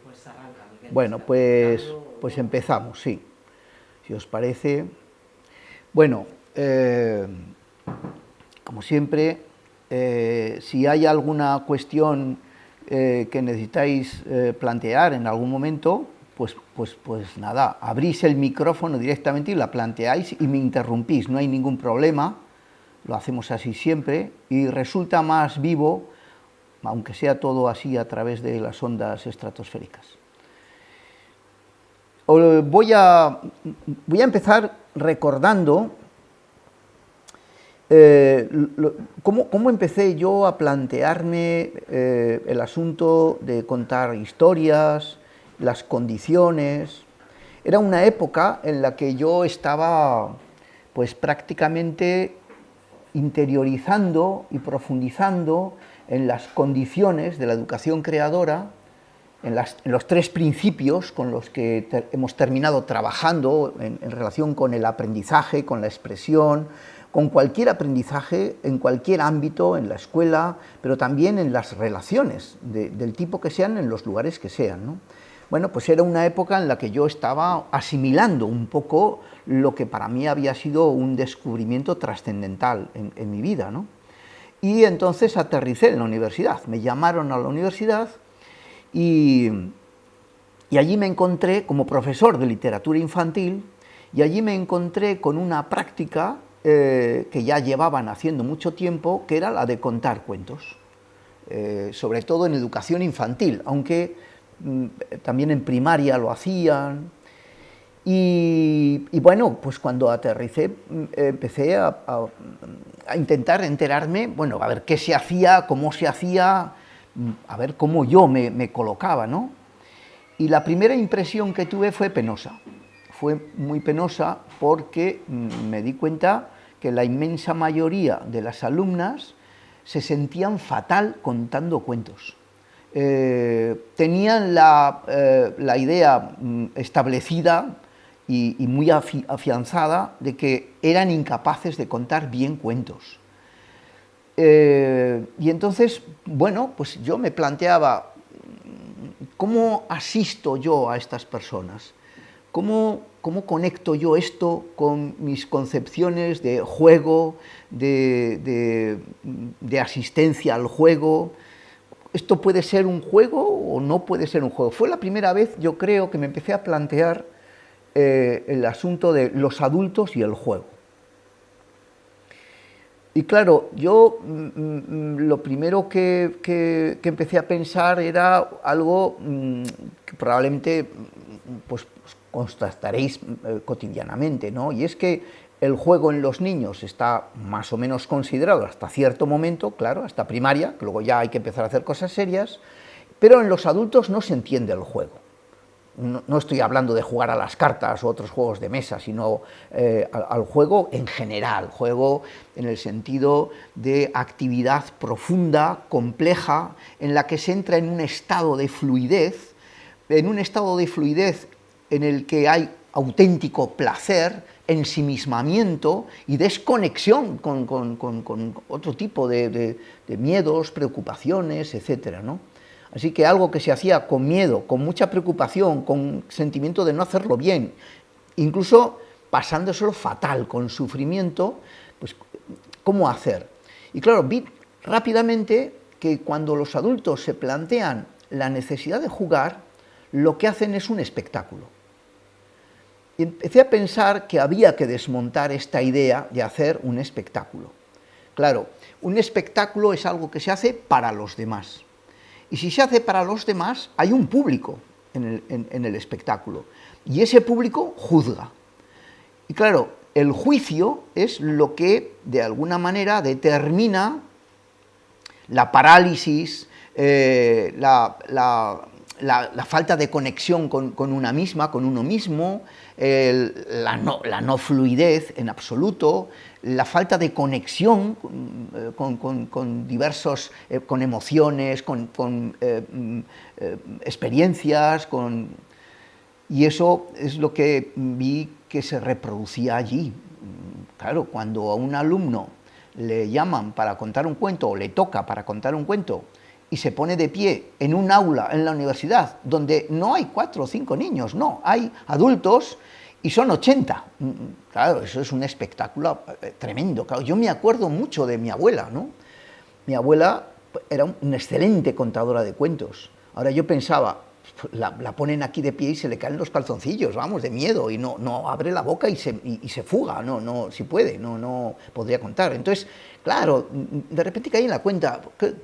Pues arranca, Miguel. Bueno, pues empezamos, sí, si os parece. Bueno, como siempre, si hay alguna cuestión que necesitáis plantear en algún momento, pues nada, abrís el micrófono directamente y la planteáis y me interrumpís, no hay ningún problema, lo hacemos así siempre y resulta más vivo, aunque sea todo así a través de las ondas estratosféricas. Voy a empezar recordando cómo empecé yo a plantearme el asunto de contar historias, las condiciones. Era una época en la que yo estaba pues prácticamente interiorizando y profundizando en las condiciones de la educación creadora, en los tres principios con los que hemos terminado trabajando en relación con el aprendizaje, con la expresión, con cualquier aprendizaje en cualquier ámbito, en la escuela, pero también en las relaciones, del tipo que sean, en los lugares que sean, ¿no? Bueno, pues era una época en la que yo estaba asimilando un poco lo que para mí había sido un descubrimiento trascendental en mi vida, ¿no? Y entonces aterricé en la universidad, me llamaron a la universidad y allí me encontré como profesor de literatura infantil y allí me encontré con una práctica que ya llevaban haciendo mucho tiempo, que era la de contar cuentos, sobre todo en educación infantil, aunque también en primaria lo hacían. Y bueno, pues cuando aterricé empecé a intentar enterarme, bueno, a ver qué se hacía, cómo se hacía, a ver cómo yo me colocaba, ¿no? Y la primera impresión que tuve fue penosa. Fue muy penosa porque me di cuenta que la inmensa mayoría de las alumnas se sentían fatal contando cuentos. Tenían la idea establecida y muy afianzada de que eran incapaces de contar bien cuentos. Y entonces, bueno, pues yo me planteaba, ¿cómo asisto yo a estas personas? ¿Cómo conecto yo esto con mis concepciones de juego, de asistencia al juego? ¿Esto puede ser un juego o no puede ser un juego? Fue la primera vez, yo creo, que me empecé a plantear el asunto de los adultos y el juego. Y claro, yo lo primero que empecé a pensar era algo que probablemente pues constataréis cotidianamente, ¿no? Y es que el juego en los niños está más o menos considerado hasta cierto momento, claro, hasta primaria, que luego ya hay que empezar a hacer cosas serias, pero en los adultos no se entiende el juego. No estoy hablando de jugar a las cartas o otros juegos de mesa, sino al juego en general, juego en el sentido de actividad profunda, compleja, en la que se entra en un estado de fluidez, en el que hay auténtico placer, ensimismamiento y desconexión con otro tipo de miedos, preocupaciones, etcétera, ¿no? Así que algo que se hacía con miedo, con mucha preocupación, con sentimiento de no hacerlo bien, incluso pasándoselo fatal, con sufrimiento, pues ¿cómo hacer? Y claro, vi rápidamente que cuando los adultos se plantean la necesidad de jugar, lo que hacen es un espectáculo. Y empecé a pensar que había que desmontar esta idea de hacer un espectáculo. Claro, un espectáculo es algo que se hace para los demás. Y si se hace para los demás, hay un público en el espectáculo. Y ese público juzga. Y claro, el juicio es lo que, de alguna manera, determina la parálisis, la falta de conexión con una misma, con uno mismo, la no fluidez en absoluto, la falta de conexión con diversos, con emociones, con experiencias, y eso es lo que vi que se reproducía allí. Claro, cuando a un alumno le llaman para contar un cuento o le toca para contar un cuento y se pone de pie en un aula en la universidad donde no hay 4 o 5 niños, no, hay adultos y son 80. Claro, eso es un espectáculo tremendo. Claro, yo me acuerdo mucho de mi abuela, ¿no? Mi abuela era una excelente contadora de cuentos. Ahora yo pensaba, la ponen aquí de pie y se le caen los calzoncillos, vamos, de miedo, y no abre la boca y se fuga, si puede, no podría contar. Entonces, claro, de repente caí en la cuenta,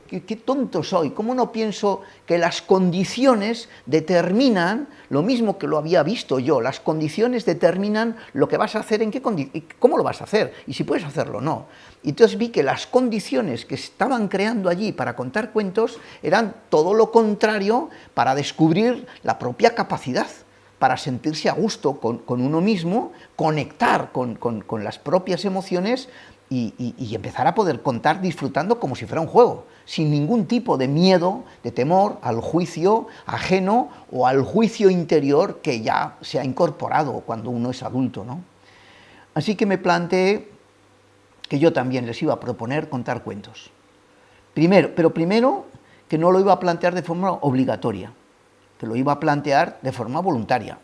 qué tonto soy, ¿cómo no pienso que las condiciones determinan lo mismo que lo había visto yo? Las condiciones determinan lo que vas a hacer, cómo lo vas a hacer, y si puedes hacerlo o no. Y entonces vi que las condiciones que estaban creando allí para contar cuentos eran todo lo contrario para descubrir la propia capacidad, para sentirse a gusto con uno mismo, conectar con las propias emociones y empezar a poder contar disfrutando como si fuera un juego, sin ningún tipo de miedo, de temor al juicio ajeno o al juicio interior que ya se ha incorporado cuando uno es adulto, ¿no? Así que me planteé que yo también les iba a proponer contar cuentos. Pero primero que no lo iba a plantear de forma obligatoria, que lo iba a plantear de forma voluntaria,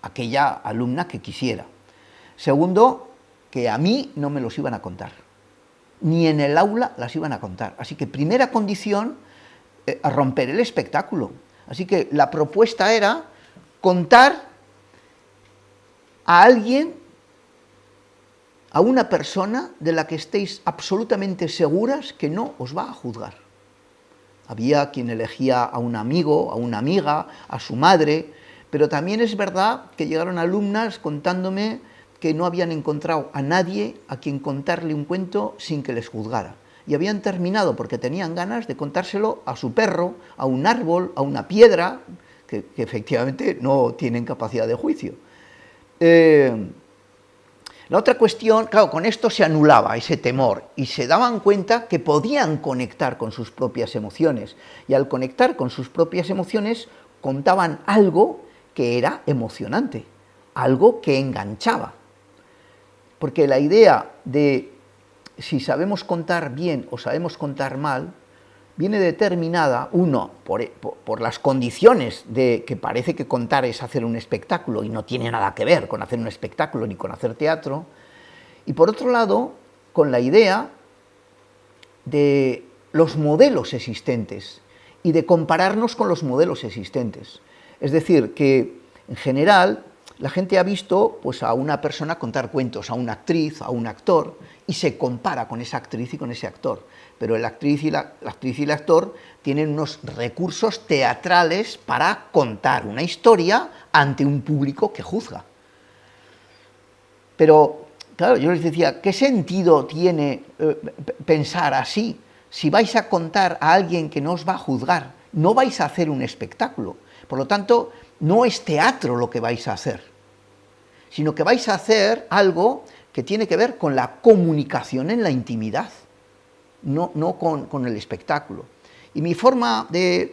aquella alumna que quisiera. Segundo, que a mí no me los iban a contar, ni en el aula las iban a contar. Así que primera condición, a romper el espectáculo. Así que la propuesta era contar a alguien, a una persona de la que estéis absolutamente seguras que no os va a juzgar. Había quien elegía a un amigo, a una amiga, a su madre, pero también es verdad que llegaron alumnas contándome que no habían encontrado a nadie a quien contarle un cuento sin que les juzgara. Y habían terminado porque tenían ganas de contárselo a su perro, a un árbol, a una piedra, que efectivamente no tienen capacidad de juicio. La otra cuestión, claro, con esto se anulaba ese temor y se daban cuenta que podían conectar con sus propias emociones. Y al conectar con sus propias emociones, contaban algo que era emocionante, algo que enganchaba. Porque la idea de si sabemos contar bien o sabemos contar mal, viene determinada, uno, por las condiciones de que parece que contar es hacer un espectáculo y no tiene nada que ver con hacer un espectáculo ni con hacer teatro, y por otro lado, con la idea de los modelos existentes y de compararnos con los modelos existentes. Es decir, que en general la gente ha visto pues, a una persona contar cuentos, a una actriz, a un actor, y se compara con esa actriz y con ese actor. Pero la actriz y el actor tienen unos recursos teatrales para contar una historia ante un público que juzga. Pero, claro, yo les decía, ¿qué sentido tiene pensar así? Si vais a contar a alguien que no os va a juzgar, no vais a hacer un espectáculo. Por lo tanto, no es teatro lo que vais a hacer, sino que vais a hacer algo que tiene que ver con la comunicación en la intimidad, no con el espectáculo. Y mi forma de...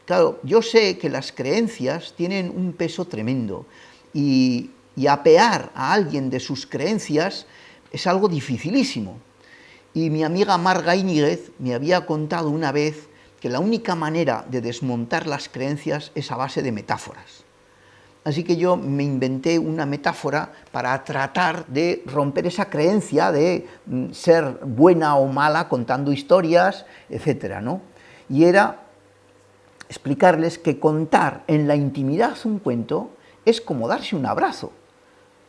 Claro, yo sé que las creencias tienen un peso tremendo y apear a alguien de sus creencias es algo dificilísimo. Y mi amiga Marga Íñiguez me había contado una vez que la única manera de desmontar las creencias es a base de metáforas. Así que yo me inventé una metáfora para tratar de romper esa creencia de ser buena o mala contando historias, etcétera, ¿no? Y era explicarles que contar en la intimidad un cuento es como darse un abrazo.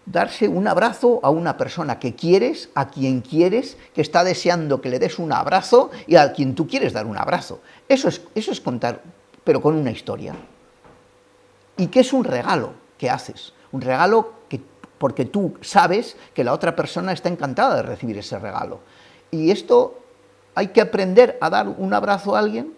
Darse un abrazo a una persona que quieres, a quien quieres, que está deseando que le des un abrazo y a quien tú quieres dar un abrazo. Eso es contar, pero con una historia. ¿Y qué es un regalo que haces? Un regalo porque tú sabes que la otra persona está encantada de recibir ese regalo. ¿Y esto hay que aprender a dar un abrazo a alguien?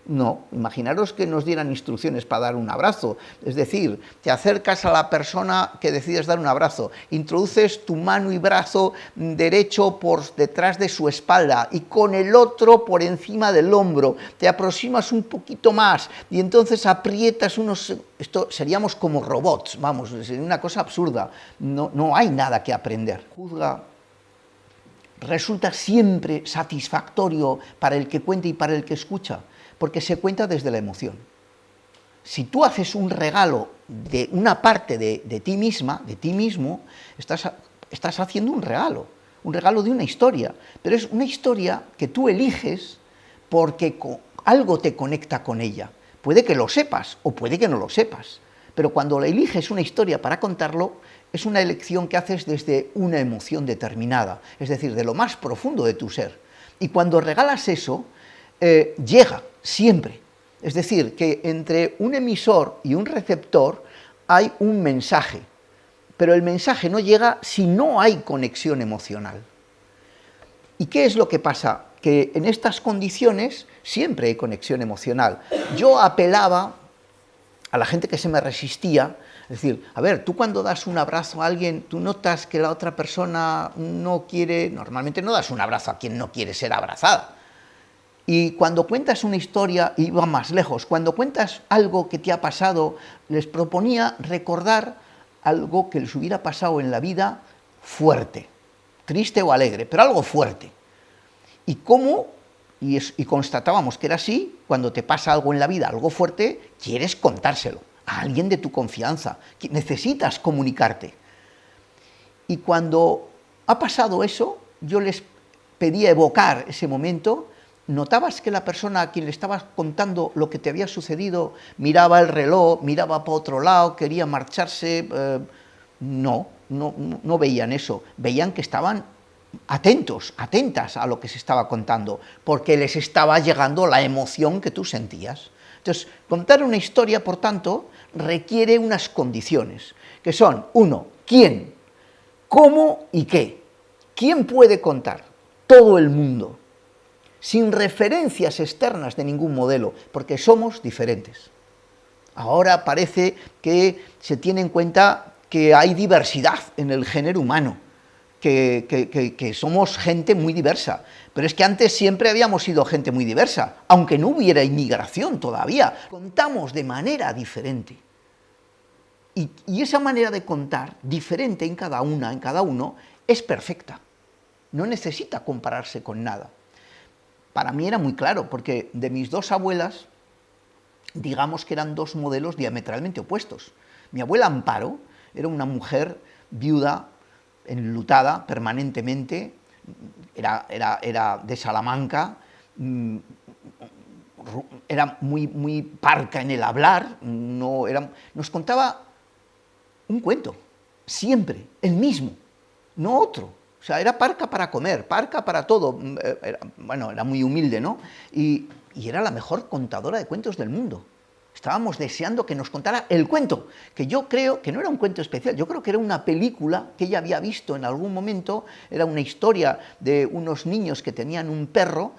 No, imaginaros que nos dieran instrucciones para dar un abrazo. Es decir, te acercas a la persona que decides dar un abrazo, introduces tu mano y brazo derecho por detrás de su espalda y con el otro por encima del hombro, te aproximas un poquito más y entonces aprietas unos... Esto seríamos como robots, vamos, sería una cosa absurda. No hay nada que aprender. Juzga resulta siempre satisfactorio para el que cuenta y para el que escucha, porque se cuenta desde la emoción. Si tú haces un regalo de una parte de ti misma, de ti mismo, estás haciendo un regalo de una historia, pero es una historia que tú eliges porque algo te conecta con ella. Puede que lo sepas o puede que no lo sepas, pero cuando eliges una historia para contarlo, es una elección que haces desde una emoción determinada, es decir, de lo más profundo de tu ser. Y cuando regalas eso, llega siempre. Es decir, que entre un emisor y un receptor hay un mensaje, pero el mensaje no llega si no hay conexión emocional. ¿Y qué es lo que pasa? Que en estas condiciones siempre hay conexión emocional. Yo apelaba a la gente que se me resistía, es decir, a ver, tú cuando das un abrazo a alguien, tú notas que la otra persona no quiere, normalmente no das un abrazo a quien no quiere ser abrazada. Y cuando cuentas una historia, y va más lejos, cuando cuentas algo que te ha pasado, les proponía recordar algo que les hubiera pasado en la vida fuerte, triste o alegre, pero algo fuerte. Y cómo, y constatábamos que era así, cuando te pasa algo en la vida, algo fuerte, quieres contárselo a alguien de tu confianza, necesitas comunicarte. Y cuando ha pasado eso, yo les pedía evocar ese momento. ¿Notabas que la persona a quien le estabas contando lo que te había sucedido miraba el reloj, miraba para otro lado, quería marcharse? No veían eso, veían que estaban atentos, atentas a lo que se estaba contando, porque les estaba llegando la emoción que tú sentías. Entonces, contar una historia, por tanto, requiere unas condiciones, que son, 1, ¿quién?, ¿cómo y qué? ¿Quién puede contar? Todo el mundo, sin referencias externas de ningún modelo, porque somos diferentes. Ahora parece que se tiene en cuenta que hay diversidad en el género humano, que somos gente muy diversa, pero es que antes siempre habíamos sido gente muy diversa, aunque no hubiera inmigración todavía. Contamos de manera diferente. Y esa manera de contar, diferente en cada una, en cada uno, es perfecta. No necesita compararse con nada. Para mí era muy claro, porque de mis dos abuelas, digamos que eran dos modelos diametralmente opuestos. Mi abuela Amparo era una mujer viuda, enlutada permanentemente, era de Salamanca, era muy parca en el hablar, nos contaba un cuento, siempre, el mismo, no otro. O sea, era parca para comer, parca para todo. Era muy humilde, ¿no? Y era la mejor contadora de cuentos del mundo. Estábamos deseando que nos contara el cuento, que yo creo que no era un cuento especial, yo creo que era una película que ella había visto en algún momento, era una historia de unos niños que tenían un perro,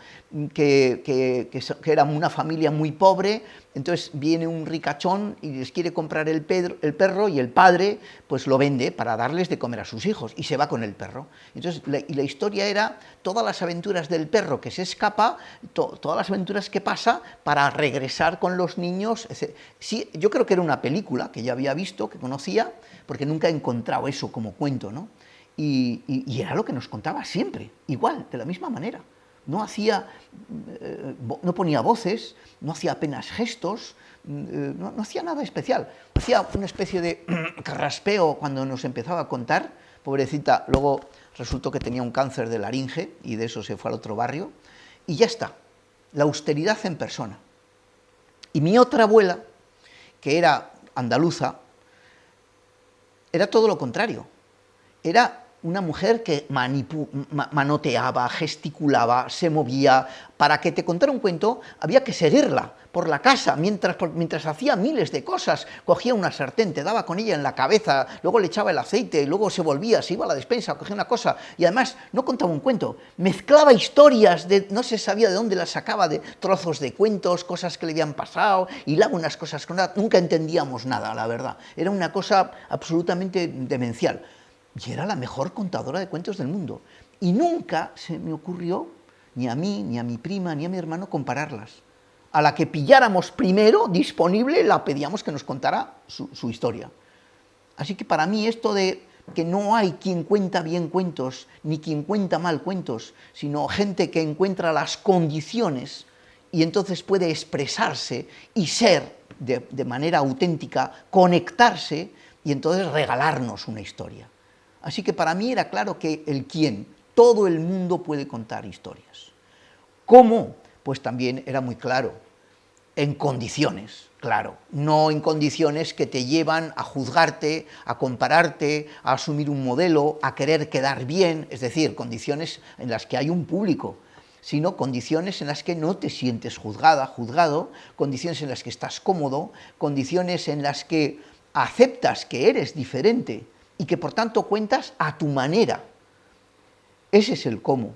que era una familia muy pobre. Entonces viene un ricachón y les quiere comprar el perro, y el padre pues lo vende para darles de comer a sus hijos, y se va con el perro. Entonces, la historia era todas las aventuras del perro que se escapa, todas las aventuras que pasa para regresar con los niños. Sí, yo creo que era una película que ya había visto, que conocía, porque nunca he encontrado eso como cuento, ¿no? Y era lo que nos contaba siempre, igual, de la misma manera. No ponía voces, no hacía apenas gestos, no hacía nada especial. Hacía una especie de carraspeo cuando nos empezaba a contar, pobrecita. Luego resultó que tenía un cáncer de laringe y de eso se fue al otro barrio, y ya está, la austeridad en persona. Y mi otra abuela, que era andaluza, era todo lo contrario. Era una mujer que manoteaba, gesticulaba, se movía. Para que te contara un cuento había que seguirla por la casa mientras hacía miles de cosas. Cogía una sartén, te daba con ella en la cabeza, luego le echaba el aceite, luego se volvía, se iba a la despensa, cogía una cosa, y además no contaba un cuento, mezclaba historias, no se sabía de dónde las sacaba, de trozos de cuentos, cosas que le habían pasado, hilaba unas cosas con nada. Nunca entendíamos nada, la verdad. Era una cosa absolutamente demencial. Y era la mejor contadora de cuentos del mundo. Y nunca se me ocurrió, ni a mí, ni a mi prima, ni a mi hermano, compararlas. A la que pilláramos primero disponible, la pedíamos que nos contara su historia. Así que para mí esto de que no hay quien cuenta bien cuentos ni quien cuenta mal cuentos, sino gente que encuentra las condiciones y entonces puede expresarse y ser de manera auténtica, conectarse y entonces regalarnos una historia. Así que para mí era claro que el quién, todo el mundo puede contar historias. ¿Cómo? Pues también era muy claro, en condiciones, claro, no en condiciones que te llevan a juzgarte, a compararte, a asumir un modelo, a querer quedar bien, es decir, condiciones en las que hay un público, sino condiciones en las que no te sientes juzgada, juzgado, condiciones en las que estás cómodo, condiciones en las que aceptas que eres diferente y que por tanto cuentas a tu manera. Ese es el cómo.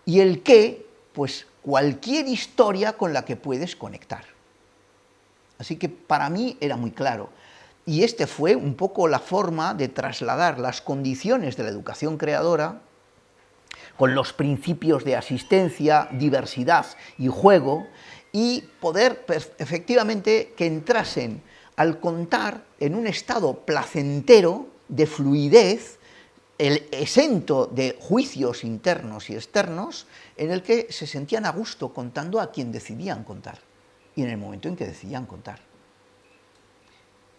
Y el qué, pues cualquier historia con la que puedes conectar. Así que para mí era muy claro. Y este fue un poco la forma de trasladar las condiciones de la educación creadora con los principios de asistencia, diversidad y juego, y poder efectivamente que entrasen al contar en un estado placentero, de fluidez, exento de juicios internos y externos, en el que se sentían a gusto contando a quien decidían contar y en el momento en que decidían contar.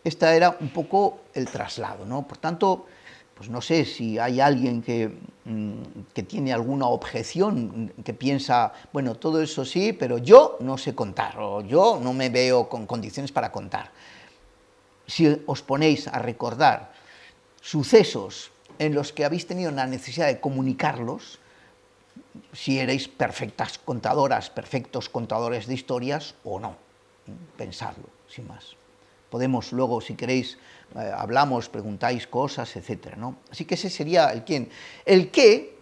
Este era un poco el traslado, ¿no? Por tanto, pues no sé si hay alguien que tiene alguna objeción, que piensa, bueno, todo eso sí, pero yo no sé contar, o yo no me veo con condiciones para contar. Si os ponéis a recordar sucesos en los que habéis tenido la necesidad de comunicarlos, si erais perfectas contadoras, perfectos contadores de historias o no, pensadlo, sin más. Podemos luego, si queréis, hablamos, preguntáis cosas, etc., ¿no? Así que ese sería el quién. El qué,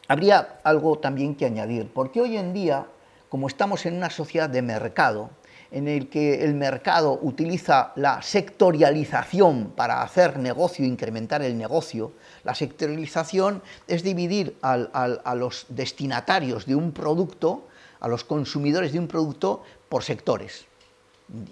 habría algo también que añadir, porque hoy en día, como estamos en una sociedad de mercado, en el que el mercado utiliza la sectorialización para hacer negocio, incrementar el negocio. La sectorialización es dividir a los destinatarios de un producto, a los consumidores de un producto, por sectores.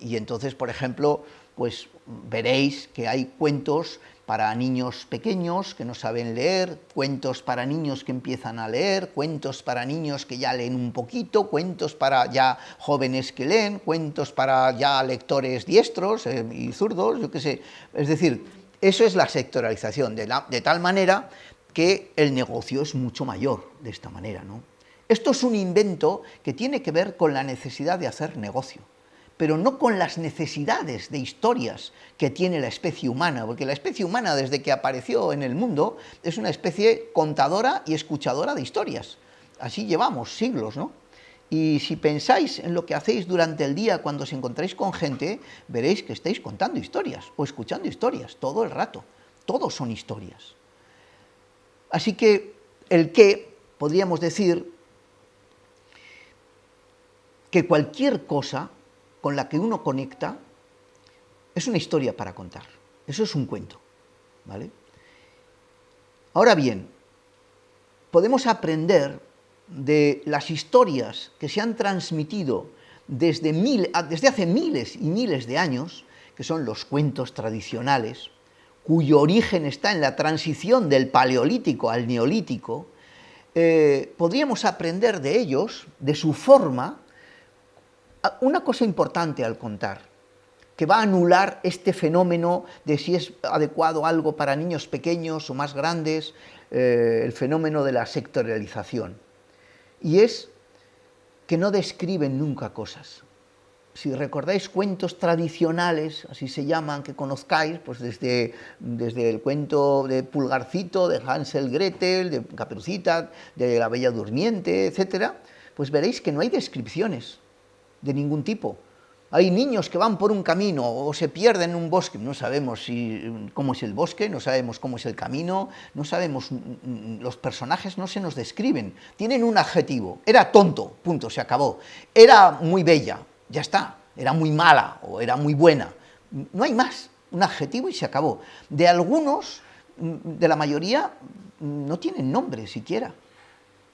Y entonces, por ejemplo, pues veréis que hay cuentos para niños pequeños que no saben leer, cuentos para niños que empiezan a leer, cuentos para niños que ya leen un poquito, cuentos para ya jóvenes que leen, cuentos para ya lectores diestros y zurdos, yo qué sé. Es decir, eso es la sectorialización, de tal manera que el negocio es mucho mayor de esta manera, ¿no? Esto es un invento que tiene que ver con la necesidad de hacer negocio, pero no con las necesidades de historias que tiene la especie humana, porque la especie humana, desde que apareció en el mundo, es una especie contadora y escuchadora de historias. Así llevamos siglos, ¿no? Y si pensáis en lo que hacéis durante el día cuando os encontráis con gente, veréis que estáis contando historias o escuchando historias todo el rato. Todos son historias. Así que el qué, podríamos decir que cualquier cosa con la que uno conecta es una historia para contar. Eso es un cuento, ¿vale? Ahora bien, podemos aprender de las historias que se han transmitido desde hace miles y miles de años, que son los cuentos tradicionales, cuyo origen está en la transición del Paleolítico al Neolítico. Podríamos aprender de ellos, de su forma, una cosa importante al contar, que va a anular este fenómeno de si es adecuado algo para niños pequeños o más grandes, el fenómeno de la sectorialización. Y es que no describen nunca cosas. Si recordáis cuentos tradicionales, así se llaman, que conozcáis, pues desde el cuento de Pulgarcito, de Hansel Gretel, de Caperucita, de la Bella Durmiente, etc., pues veréis que no hay descripciones de ningún tipo. Hay niños que van por un camino o se pierden en un bosque, no sabemos cómo es el bosque, no sabemos cómo es el camino, no sabemos, los personajes no se nos describen, tienen un adjetivo, era tonto, punto, se acabó, era muy bella, ya está, era muy mala o era muy buena, no hay más, un adjetivo y se acabó. De algunos, de la mayoría, no tienen nombre siquiera,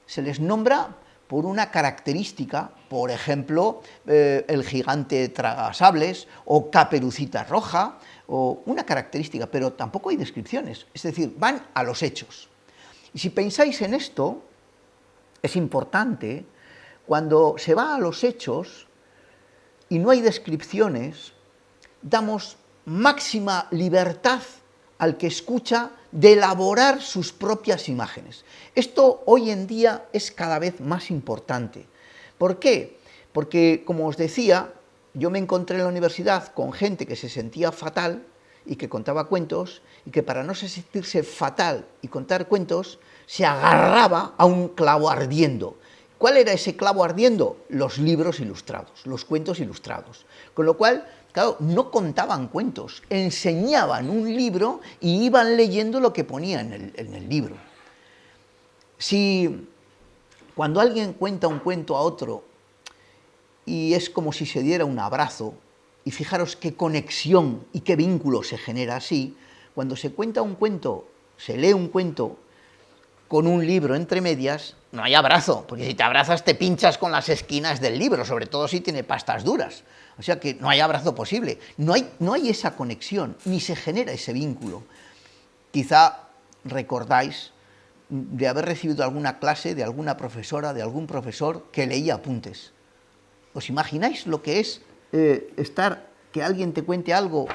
se les nombra por una característica, por ejemplo, el gigante tragasables, o Caperucita Roja, o una característica, pero tampoco hay descripciones, es decir, van a los hechos. Y si pensáis en esto, es importante, cuando se va a los hechos y no hay descripciones, damos máxima libertad al que escucha de elaborar sus propias imágenes. Esto hoy en día es cada vez más importante. ¿Por qué? Porque, como os decía, yo me encontré en la universidad con gente que se sentía fatal y que contaba cuentos, y que para no sentirse fatal y contar cuentos, se agarraba a un clavo ardiendo. ¿Cuál era ese clavo ardiendo? Los libros ilustrados, los cuentos ilustrados. Con lo cual, claro, no contaban cuentos, enseñaban un libro y iban leyendo lo que ponía en el libro. Si cuando alguien cuenta un cuento a otro y es como si se diera un abrazo, y fijaros qué conexión y qué vínculo se genera así, cuando se cuenta un cuento, se lee un cuento con un libro entre medias, no hay abrazo, porque si te abrazas te pinchas con las esquinas del libro, sobre todo si tiene pastas duras. O sea que no hay abrazo posible, no hay esa conexión, ni se genera ese vínculo. Quizá recordáis de haber recibido alguna clase de alguna profesora, de algún profesor que leía apuntes. ¿Os imagináis lo que es que alguien te cuente algo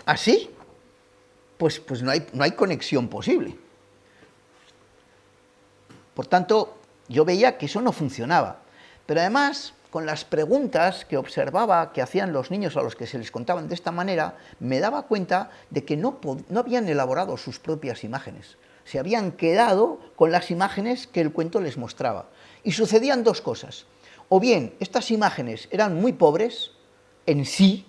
así? Pues no hay conexión posible. Por tanto, yo veía que eso no funcionaba. Pero además, con las preguntas que observaba que hacían los niños a los que se les contaban de esta manera, me daba cuenta de que no habían elaborado sus propias imágenes. Se habían quedado con las imágenes que el cuento les mostraba. Y sucedían dos cosas. O bien, estas imágenes eran muy pobres en sí,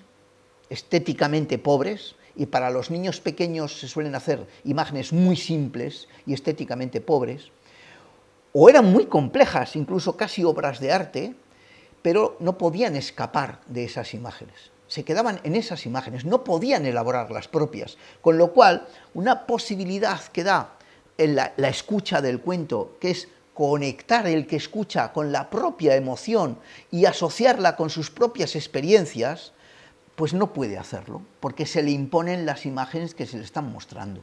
estéticamente pobres, y para los niños pequeños se suelen hacer imágenes muy simples y estéticamente pobres, o eran muy complejas, incluso casi obras de arte, pero no podían escapar de esas imágenes. Se quedaban en esas imágenes, no podían elaborar las propias, con lo cual una posibilidad que da en la escucha del cuento, que es conectar el que escucha con la propia emoción y asociarla con sus propias experiencias, pues no puede hacerlo, porque se le imponen las imágenes que se le están mostrando.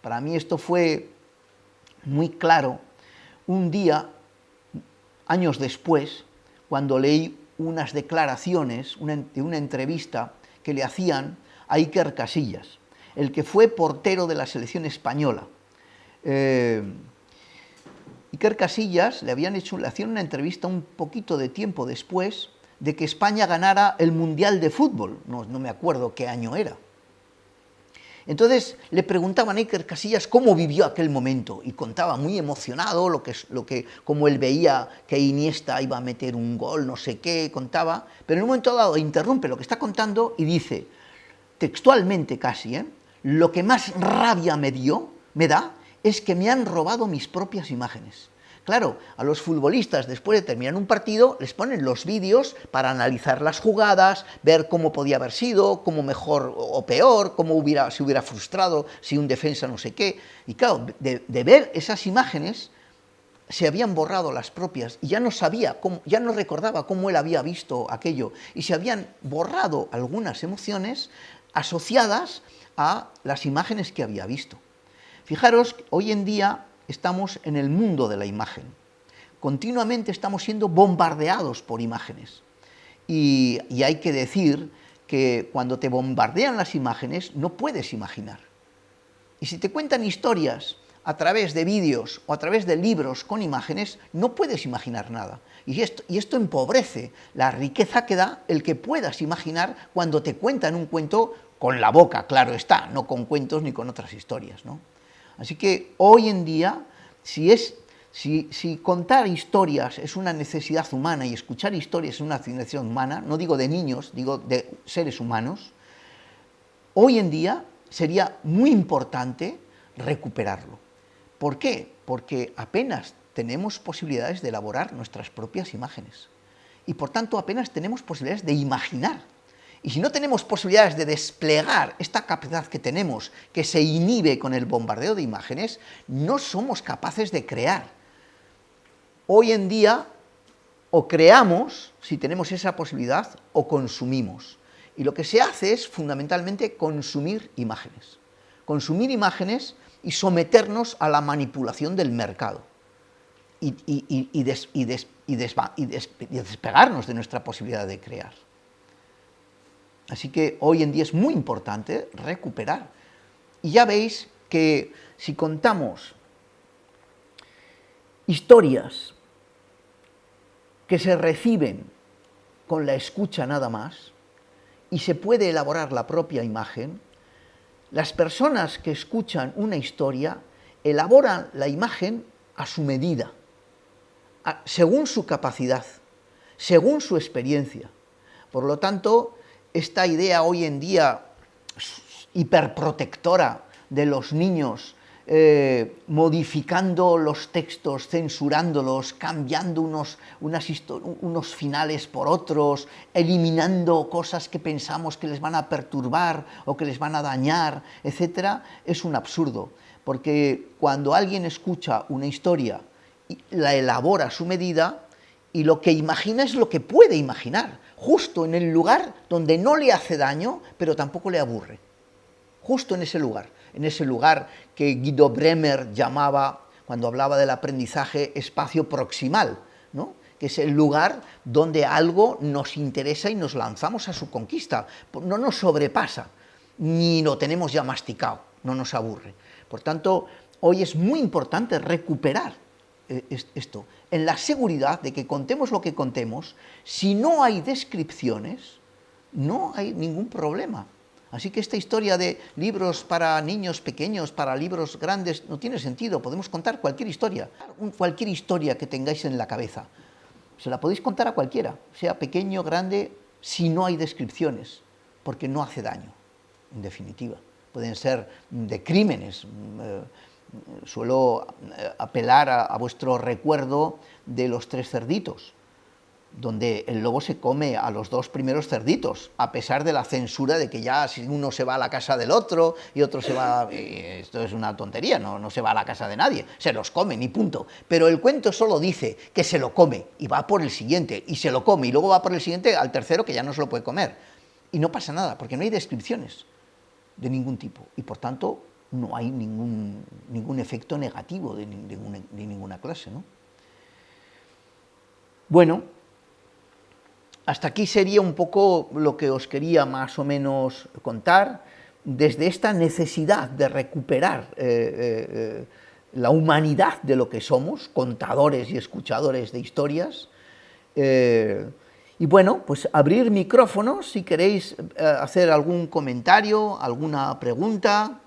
Para mí esto fue muy claro un día, años después, cuando leí unas declaraciones de una entrevista que le hacían a Iker Casillas, el que fue portero de la selección española. Iker Casillas le hacían una entrevista un poquito de tiempo después de que España ganara el Mundial de Fútbol, no me acuerdo qué año era. Entonces le preguntaban a Iker Casillas cómo vivió aquel momento y contaba muy emocionado cómo él veía que Iniesta iba a meter un gol, no sé qué, contaba, pero en un momento dado interrumpe lo que está contando y dice, textualmente casi, lo que más rabia me da es que me han robado mis propias imágenes. Claro, a los futbolistas después de terminar un partido les ponen los vídeos para analizar las jugadas, ver cómo podía haber sido, cómo mejor o peor, cómo se hubiera frustrado si un defensa no sé qué. Y claro, de ver esas imágenes se habían borrado las propias y ya no recordaba cómo él había visto aquello y se habían borrado algunas emociones asociadas a las imágenes que había visto. Fijaros, hoy en día estamos en el mundo de la imagen. Continuamente estamos siendo bombardeados por imágenes. Y hay que decir que cuando te bombardean las imágenes no puedes imaginar. Y si te cuentan historias a través de vídeos o a través de libros con imágenes, no puedes imaginar nada. Y esto empobrece la riqueza que da el que puedas imaginar cuando te cuentan un cuento con la boca, claro está, no con cuentos ni con otras historias, ¿no? Así que hoy en día, si contar historias es una necesidad humana y escuchar historias es una necesidad humana, no digo de niños, digo de seres humanos, hoy en día sería muy importante recuperarlo. ¿Por qué? Porque apenas tenemos posibilidades de elaborar nuestras propias imágenes y por tanto apenas tenemos posibilidades de imaginar. Y si no tenemos posibilidades de desplegar esta capacidad que tenemos, que se inhibe con el bombardeo de imágenes, no somos capaces de crear. Hoy en día, o creamos, si tenemos esa posibilidad, o consumimos. Y lo que se hace es fundamentalmente consumir imágenes y someternos a la manipulación del mercado y despegarnos de nuestra posibilidad de crear. Así que hoy en día es muy importante recuperar. Y ya veis que si contamos historias que se reciben con la escucha nada más y se puede elaborar la propia imagen, las personas que escuchan una historia elaboran la imagen a su medida, según su capacidad, según su experiencia. Por lo tanto, esta idea hoy en día hiperprotectora de los niños, modificando los textos, censurándolos, cambiando unos finales por otros, eliminando cosas que pensamos que les van a perturbar o que les van a dañar, etc., es un absurdo, porque cuando alguien escucha una historia, la elabora a su medida, y lo que imagina es lo que puede imaginar, justo en el lugar donde no le hace daño, pero tampoco le aburre. Justo en ese lugar que Guido Bremer llamaba, cuando hablaba del aprendizaje, espacio proximal, ¿no? Que es el lugar donde algo nos interesa y nos lanzamos a su conquista, no nos sobrepasa, ni lo tenemos ya masticado, no nos aburre. Por tanto, hoy es muy importante recuperar esto, en la seguridad de que contemos lo que contemos, si no hay descripciones, no hay ningún problema. Así que esta historia de libros para niños pequeños, para libros grandes, no tiene sentido. Podemos contar cualquier historia que tengáis en la cabeza. Se la podéis contar a cualquiera, sea pequeño, grande, si no hay descripciones, porque no hace daño, en definitiva. Pueden ser de crímenes. Suelo apelar a vuestro recuerdo de Los tres cerditos, donde el lobo se come a los dos primeros cerditos, a pesar de la censura de que ya si uno se va a la casa del otro y otro se va... Esto es una tontería, no se va a la casa de nadie, se los comen y punto. Pero el cuento solo dice que se lo come y va por el siguiente, y se lo come y luego va por el siguiente al tercero que ya no se lo puede comer. Y no pasa nada, porque no hay descripciones de ningún tipo, y por tanto no hay ningún efecto negativo de ninguna clase, ¿no? Bueno, hasta aquí sería un poco lo que os quería más o menos contar, desde esta necesidad de recuperar la humanidad de lo que somos, contadores y escuchadores de historias. Y bueno, pues abrir micrófonos si queréis hacer algún comentario, alguna pregunta.